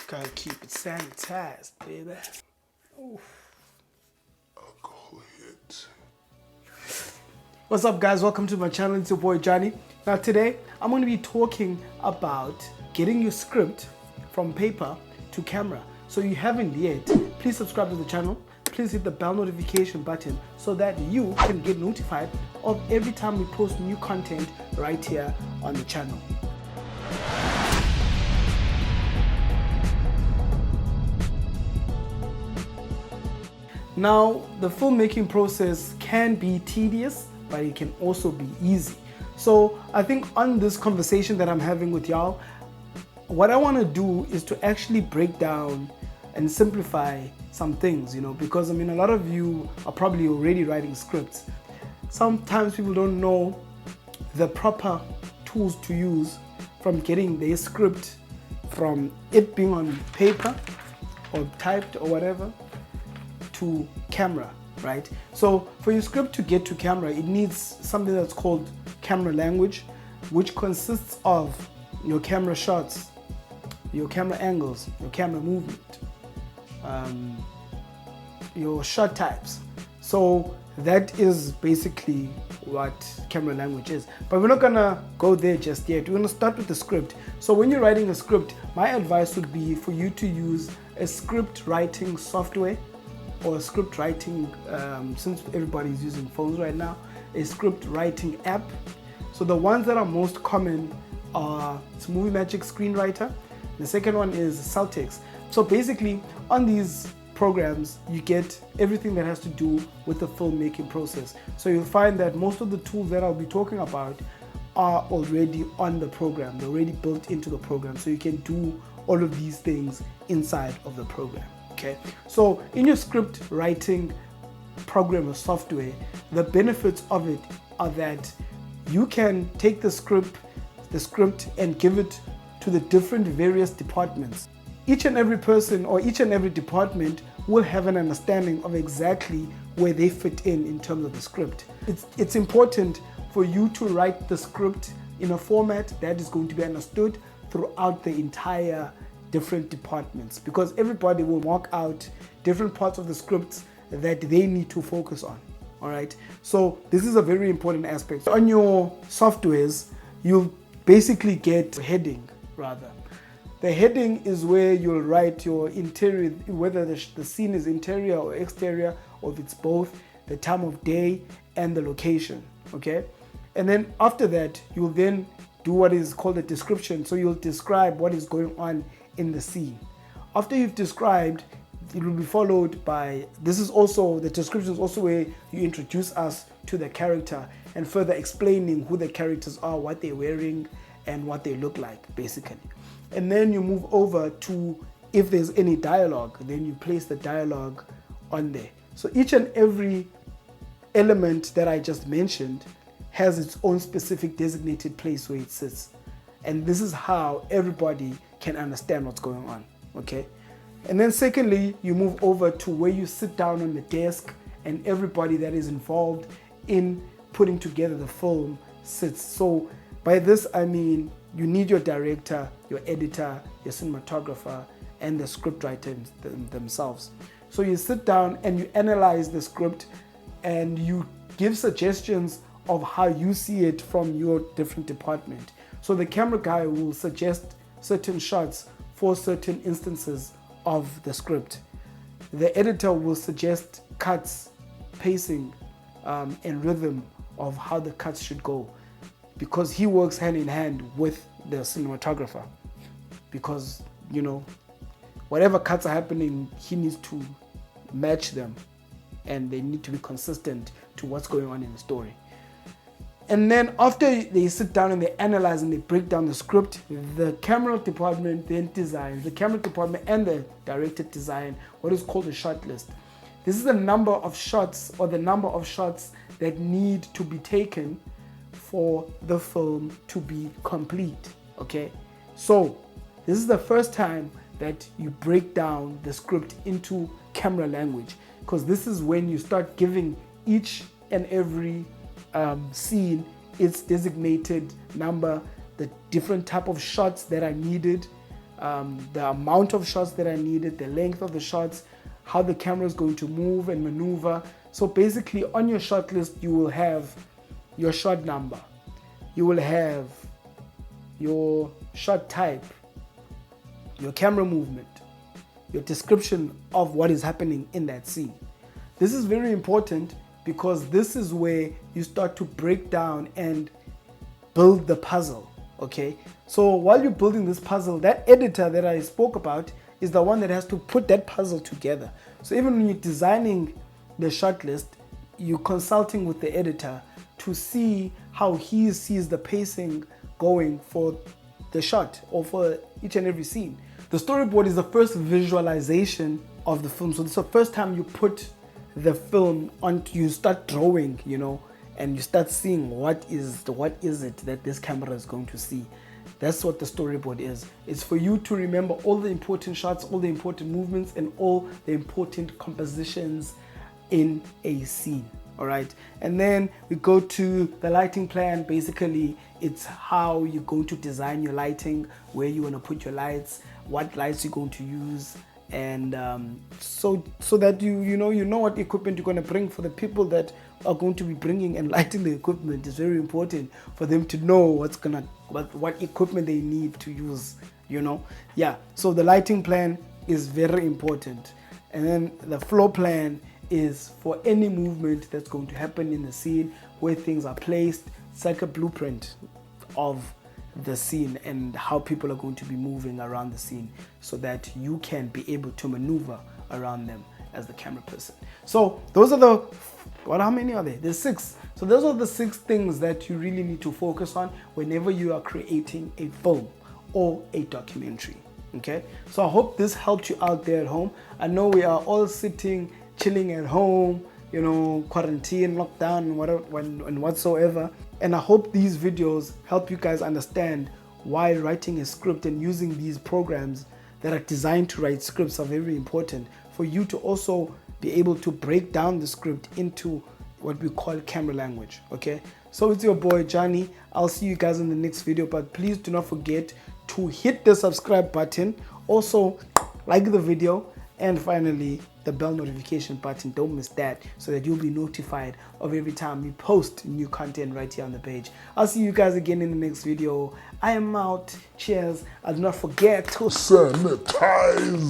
Gotta keep it sanitized, baby. Oof. Alcohol hit. What's up, guys? Welcome to my channel. It's your boy Johnny. Now today I'm going to be talking about getting your script from paper to camera. So you haven't yet, please subscribe to the channel. Please hit the bell notification button so that you can get notified of every time we post new content right here on the channel. Now, the filmmaking process can be tedious, but it can also be easy. So I think on this conversation that I'm having with y'all, what I want to do is to actually break down and simplify some things, because a lot of you are probably already writing scripts. Sometimes people don't know the proper tools to use from getting their script from it being on paper or typed or whatever to camera, right? So for your script to get to camera, it needs something that's called camera language, which consists of your camera shots, your camera angles, your camera movement, your shot types. So that is basically what camera language is. But we're not gonna go there just yet. We're gonna start with the script. So when you're writing a script, my advice would be for you to use a script writing software or a script writing, since everybody's using phones right now, a script writing app. So the ones that are most common are Movie Magic Screenwriter. The second one is Celtx. So basically on these programs, you get everything that has to do with the filmmaking process. So you'll find that most of the tools that I'll be talking about are already on the program. They're already built into the program. So you can do all of these things inside of the program. Okay, so in your script writing program or software, the benefits of it are that you can take the script and give it to the different various departments. Each and every person or each and every department will have an understanding of exactly where they fit in terms of the script. It's important for you to write the script in a format that is going to be understood throughout the entire different departments, because everybody will mark out different parts of the scripts that they need to focus on. All right, so this is a very important aspect. On your softwares, you'll basically get a heading. Rather, the heading is where you'll write your interior, whether the scene is interior or exterior, or if it's both, the time of day and the location. Okay, and then after that, you'll then do what is called a description. So you'll describe what is going on in the scene. After you've described, it will be followed by, the description is also where you introduce us to the character and further explaining who the characters are, what they're wearing, and what they look like, basically. And then you move over to, if there's any dialogue, then you place the dialogue on there. So each and every element that I just mentioned has its own specific designated place where it sits. And this is how everybody can understand what's going on, okay? And then secondly, you move over to where you sit down on the desk and everybody that is involved in putting together the film sits. So by this, I mean, you need your director, your editor, your cinematographer, and the scriptwriter themselves. So you sit down and you analyze the script and you give suggestions of how you see it from your different department. So the camera guy will suggest certain shots for certain instances of the script. The editor will suggest cuts, pacing, and rhythm of how the cuts should go, because he works hand in hand with the cinematographer, because whatever cuts are happening, he needs to match them and they need to be consistent to what's going on in the story. And then after they sit down and they analyze and they break down the script, the camera department then designs, the camera department and the director design what is called a shot list. This is the number of shots or the number of shots that need to be taken for the film to be complete, okay? So this is the first time that you break down the script into camera language, because this is when you start giving each and every scene its designated number, the different type of shots that are needed, the amount of shots that are needed, the length of the shots, how the camera is going to move and maneuver. So basically on your shot list, you will have your shot number, you will have your shot type, your camera movement, your description of what is happening in that scene. This is very important because this is where you start to break down and build the puzzle, okay? So while you're building this puzzle, that editor that I spoke about is the one that has to put that puzzle together. So even when you're designing the shot list, you're consulting with the editor to see how he sees the pacing going for the shot or for each and every scene. The storyboard is the first visualization of the film. So it's the first time you put the film on, you start drawing, you know, and you start seeing what is it that this camera is going to see. That's what the storyboard is. It's for you to remember all the important shots, all the important movements, and all the important compositions in a scene. All right, and then we go to the lighting plan. Basically, it's how you're going to design your lighting, where you want to put your lights, what lights you're going to use, and so that you know what equipment you're going to bring for the people that are going to be bringing and lighting the equipment. Is very important for them to know what equipment they need to use, you know. Yeah, so the lighting plan is very important, and then the floor plan is for any movement that's going to happen in the scene, where things are placed. It's like a blueprint of the scene and how people are going to be moving around the scene, so that you can be able to maneuver around them as the camera person. So those are how many are there? There's 6. So those are the 6 things that you really need to focus on whenever you are creating a film or a documentary. Okay, so I hope this helped you out there at home. I know we are all sitting chilling at home, you know, quarantine, lockdown, and whatsoever. And I hope these videos help you guys understand why writing a script and using these programs that are designed to write scripts are very important for you to also be able to break down the script into what we call camera language. Okay, so it's your boy Johnny. I'll see you guys in the next video, but please do not forget to hit the subscribe button, also like the video, and finally the bell notification button. Don't miss that, so that you'll be notified of every time we post new content right here on the page. I'll see you guys again in the next video. I am out. Cheers. And do not forget to sanitize.